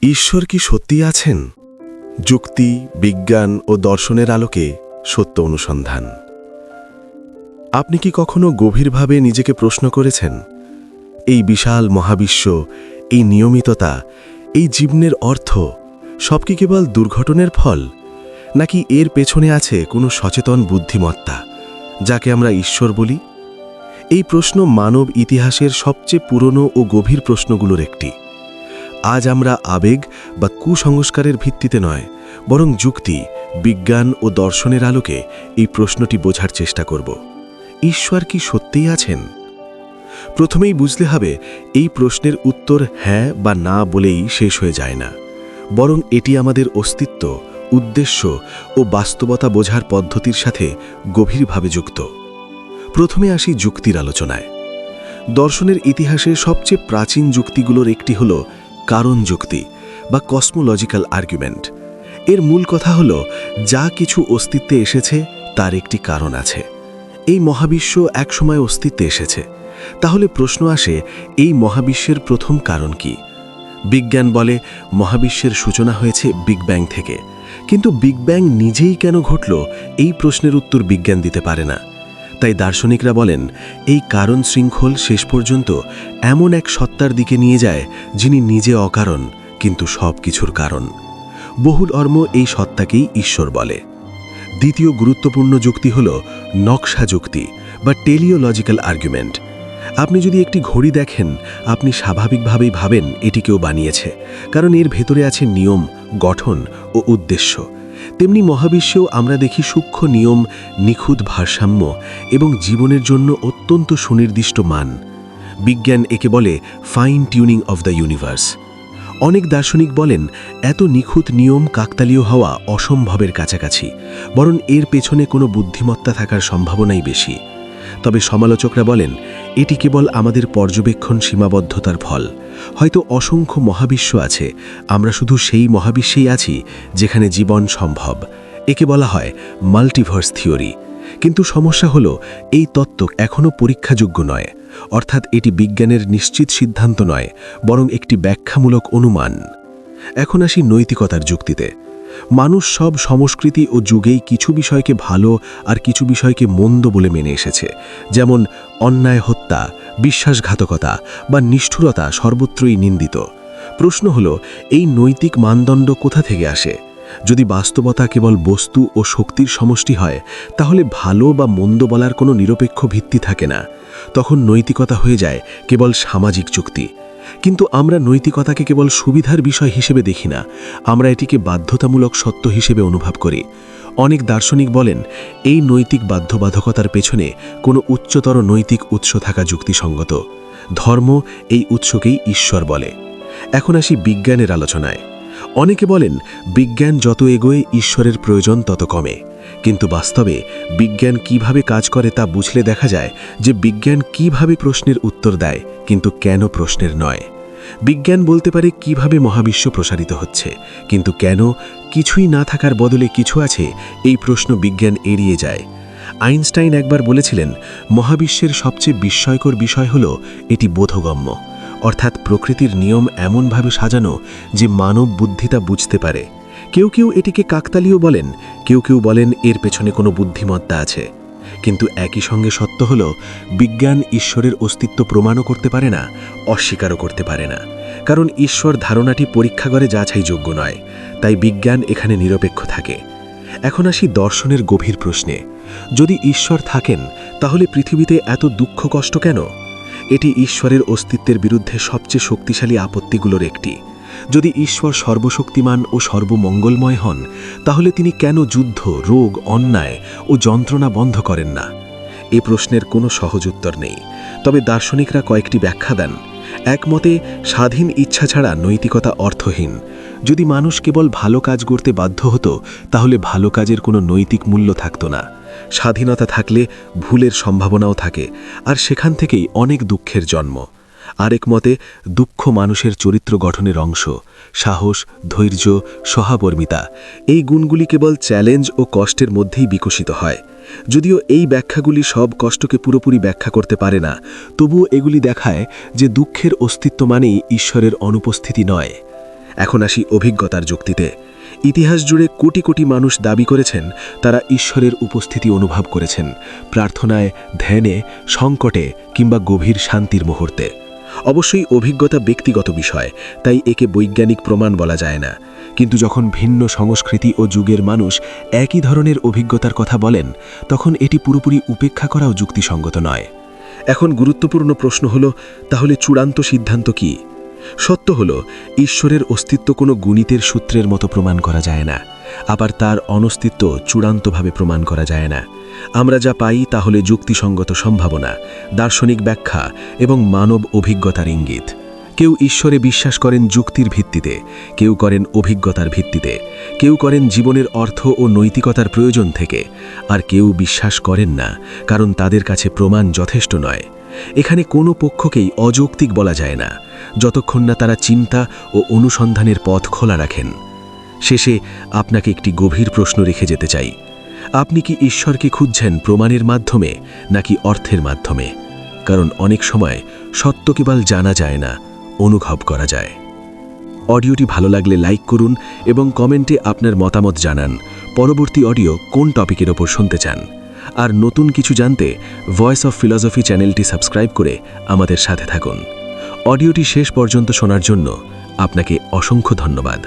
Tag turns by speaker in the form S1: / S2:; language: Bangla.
S1: ঈশ্বর কি সত্যি আছেন? যুক্তি, বিজ্ঞান ও দর্শনের আলোকে সত্য অনুসন্ধান। আপনি কি কখনো গভীরভাবে নিজেকে প্রশ্ন করেছেন, এই বিশাল মহাবিশ্ব, এই নিয়মিততা, এই জীবনের অর্থ সব কি কেবল দুর্ঘটনার ফল, নাকি এর পেছনে আছে কোনো সচেতন বুদ্ধিমত্তা, যাকে আমরা ঈশ্বর বলি? এই প্রশ্ন মানব ইতিহাসের সবচেয়ে পুরনো ও গভীর প্রশ্নগুলোর একটি। আজ আমরা আবেগ বা কুসংস্কারের ভিত্তিতে নয়, বরং যুক্তি, বিজ্ঞান ও দর্শনের আলোকে এই প্রশ্নটি বোঝার চেষ্টা করব। ঈশ্বর কি সত্যিই আছেন? প্রথমেই বুঝতে হবে, এই প্রশ্নের উত্তর হ্যাঁ বা না বলেই শেষ হয়ে যায় না, বরং এটি আমাদের অস্তিত্ব, উদ্দেশ্য ও বাস্তবতা বোঝার পদ্ধতির সাথে গভীরভাবে যুক্ত। প্রথমে আসি যুক্তির আলোচনায়। দর্শনের ইতিহাসে সবচেয়ে প্রাচীন যুক্তিগুলোর একটি হল কারণ যুক্তি বা কসমোলজিক্যাল আর্গুমেন্ট। এর মূল কথা হল, যা কিছু অস্তিত্বে এসেছে তার একটি কারণ আছে। এই মহাবিশ্ব একসময় অস্তিত্বে এসেছে, তাহলে প্রশ্ন আসে, এই মহাবিশ্বের প্রথম কারণ কি? বিজ্ঞান বলে মহাবিশ্বের সূচনা হয়েছে বিগ ব্যাং থেকে, কিন্তু বিগ ব্যাং নিজেই কেন ঘটল, এই প্রশ্নের উত্তর বিজ্ঞান দিতে পারে না। তাই দার্শনিকরা বলেন, এই কারণ শৃঙ্খল শেষ পর্যন্ত এমন এক সত্তার দিকে নিয়ে যায়, যিনি নিজে অকারণ কিন্তু সব কিছুর কারণ। বহুল অর্ম এই সত্তাকেই ঈশ্বর বলে। দ্বিতীয় গুরুত্বপূর্ণ যুক্তি হল নকশা যুক্তি বা টেলিওলজিক্যাল আর্গুমেন্ট। আপনি যদি একটি ঘড়ি দেখেন, আপনি স্বাভাবিকভাবেই ভাবেন এটি কেউ বানিয়েছে, কারণ এর ভেতরে আছে নিয়ম, গঠন ও উদ্দেশ্য। তেমনি মহাবিশ্বেও আমরা দেখি সূক্ষ্ম নিয়ম, নিখুঁত ভারসাম্য এবং জীবনের জন্য অত্যন্ত সুনির্দিষ্ট মান। বিজ্ঞান একে বলে fine tuning of the universe. অনেক দার্শনিক বলেন, এত নিখুঁত নিয়ম কাকতালীয় হওয়া অসম্ভবের কাছাকাছি, বরং এর পেছনে কোনো বুদ্ধিমত্তা থাকার সম্ভাবনাই বেশি। তবে সমালোচকরা বলেন, এটি কেবল আমাদের পর্যবেক্ষণ সীমাবদ্ধতার ফল। হয়তো অসংখ্য মহাবিশ্ব আছে, আমরা শুধু সেই মহাবিশ্বেই আছি যেখানে জীবন সম্ভব। একে বলা হয় মাল্টিভার্স থিওরি। কিন্তু সমস্যা হলো, এই তত্ত্ব এখনও পরীক্ষাযোগ্য নয়, অর্থাৎ এটি বিজ্ঞানের নিশ্চিত সিদ্ধান্ত নয়, বরং একটি ব্যাখ্যামূলক অনুমান। এখন আসি নৈতিকতার যুক্তিতে। মানুষ সব সংস্কৃতি ও যুগেই কিছু বিষয়কে ভালো আর কিছু বিষয়কে মন্দ বলে মেনে এসেছে। যেমন অন্যায়, হত্যা, বিশ্বাসঘাতকতা বা নিষ্ঠুরতা সর্বত্রই নিন্দিত। প্রশ্ন হল, এই নৈতিক মানদণ্ড কোথা থেকে আসে? যদি বাস্তবতা কেবল বস্তু ও শক্তির সমষ্টি হয়, তাহলে ভালো বা মন্দ বলার কোনো নিরপেক্ষ ভিত্তি থাকে না। তখন নৈতিকতা হয়ে যায় কেবল সামাজিক চুক্তি। কিন্তু আমরা নৈতিকতাকে কেবল সুবিধার বিষয় হিসেবে দেখি না, আমরা এটিকে বাধ্যতামূলক সত্য হিসেবে অনুভব করি। অনেক দার্শনিক বলেন, এই নৈতিক বাধ্যবাধকতার পেছনে কোনো উচ্চতর নৈতিক উৎস থাকা যুক্তিসঙ্গত। ধর্ম এই উৎসকেই ঈশ্বর বলে। এখন আসি বিজ্ঞানের আলোচনায়। অনেকে বলেন, বিজ্ঞান যত এগোয় ঈশ্বরের প্রয়োজন তত কমে। কিন্তু বাস্তবে বিজ্ঞান কিভাবে কাজ করে তা বুঝলে দেখা যায় যে বিজ্ঞান কিভাবে প্রশ্নের উত্তর দেয়, কিন্তু কেন প্রশ্নের নয়। বিজ্ঞান বলতে পারে কিভাবে মহাবিশ্ব প্রসারিত হচ্ছে, কিন্তু কেন কিছুই না থাকার বদলে কিছু আছে, এই প্রশ্ন বিজ্ঞান এড়িয়ে যায়। আইনস্টাইন একবার বলেছিলেন, মহাবিশ্বের সবচেয়ে বিস্ময়কর বিষয় হল এটি বোধগম্য, অর্থাৎ প্রকৃতির নিয়ম এমনভাবে সাজানো যে মানব বুদ্ধি তা বুঝতে পারে। কেউ কেউ এটিকে কাকতালীয় বলেন, কেউ কেউ বলেন এর পেছনে কোনো বুদ্ধিমত্তা আছে। কিন্তু একই সঙ্গে সত্য হল, বিজ্ঞান ঈশ্বরের অস্তিত্ব প্রমাণও করতে পারে না, অস্বীকারও করতে পারে না, কারণ ঈশ্বর ধারণাটি পরীক্ষাগারে যাচাইযোগ্য নয়। তাই বিজ্ঞান এখানে নিরপেক্ষ থাকে। এখন আসি দর্শনের গভীর প্রশ্নে। যদি ঈশ্বর থাকেন, তাহলে পৃথিবীতে এত দুঃখ কষ্ট কেন? এটি ঈশ্বরের অস্তিত্বের বিরুদ্ধে সবচেয়ে শক্তিশালী আপত্তিগুলোর একটি। যদি ঈশ্বর সর্বশক্তিমান ও সর্বমঙ্গলময় হন, তাহলে তিনি কেন যুদ্ধ, রোগ, অন্যায় ও যন্ত্রণা বন্ধ করেন না? এ প্রশ্নের কোনো সহজ উত্তর নেই, তবে দার্শনিকরা কয়েকটি ব্যাখ্যা দেন। একমতে, স্বাধীন ইচ্ছা ছাড়া নৈতিকতা অর্থহীন। যদি মানুষ কেবল ভালো কাজ করতে বাধ্য হতো, তাহলে ভালো কাজের কোনো নৈতিক মূল্য থাকত না। স্বাধীনতা থাকলে ভুলের সম্ভাবনাও থাকে, আর সেখান থেকেই অনেক দুঃখের জন্ম। আরেক মতে, দুঃখ মানুষের চরিত্র গঠনের অংশ। সাহস, ধৈর্য, সহাবর্মিতা, এই গুণগুলি কেবল চ্যালেঞ্জ ও কষ্টের মধ্যেই বিকশিত হয়। যদিও এই ব্যাখ্যাগুলি সব কষ্টকে পুরোপুরি ব্যাখ্যা করতে পারে না, তবুও এগুলি দেখায় যে দুঃখের অস্তিত্ব মানেই ঈশ্বরের অনুপস্থিতি নয়। এখন আসি অভিজ্ঞতার যুক্তিতে। ইতিহাস জুড়ে কোটি কোটি মানুষ দাবি করেছেন তারা ঈশ্বরের উপস্থিতি অনুভব করেছেন, প্রার্থনায়, ধ্যানে, সংকটে কিংবা গভীর শান্তির মুহূর্তে। অবশ্যই অভিজ্ঞতা ব্যক্তিগত বিষয়, তাই একে বৈজ্ঞানিক প্রমাণ বলা যায় না। কিন্তু যখন ভিন্ন সংস্কৃতি ও যুগের মানুষ একই ধরনের অভিজ্ঞতার কথা বলেন, তখন এটি পুরোপুরি উপেক্ষা করাও যুক্তিসঙ্গত নয়। এখন গুরুত্বপূর্ণ প্রশ্ন হল, তাহলে চূড়ান্ত সিদ্ধান্ত কি? সত্য হল, ঈশ্বরের অস্তিত্ব কোনো গণিতের সূত্রের মতো প্রমাণ করা যায় না, আবার তার অনস্তিত্ব চূড়ান্তভাবে প্রমাণ করা যায় না। আমরা যা পাই তা হলে যুক্তিসঙ্গত সম্ভাবনা, দার্শনিক ব্যাখ্যা এবং মানব অভিজ্ঞতার ইঙ্গিত। কেউ ঈশ্বরে বিশ্বাস করেন যুক্তির ভিত্তিতে, কেউ করেন অভিজ্ঞতার ভিত্তিতে, কেউ করেন জীবনের অর্থ ও নৈতিকতার প্রয়োজন থেকে, আর কেউ বিশ্বাস করেন না কারণ তাদের কাছে প্রমাণ যথেষ্ট নয়। এখানে কোনো পক্ষকেই অযৌক্তিক বলা যায় না, যতক্ষণ না তারা চিন্তা ও অনুসন্ধানের পথ খোলা রাখেন। শেষে আপনাকে একটি গভীর প্রশ্ন রেখে যেতে চাই। আপনি কি ঈশ্বরকে খুঁজছেন প্রমাণের মাধ্যমে নাকি অর্থের মাধ্যমে? কারণ অনেক সময় সত্য কেবল জানা যায় না, অনুভব করা যায়। অডিওটি ভালো লাগলে লাইক করুন এবং কমেন্টে আপনার মতামত জানান পরবর্তী অডিও কোন টপিকের ওপর শুনতে চান। আর নতুন কিছু জানতে ভয়েস অফ ফিলসফি চ্যানেলটি সাবস্ক্রাইব করে আমাদের সাথে থাকুন। অডিওটি শেষ পর্যন্ত শোনার জন্য আপনাকে অসংখ্য ধন্যবাদ।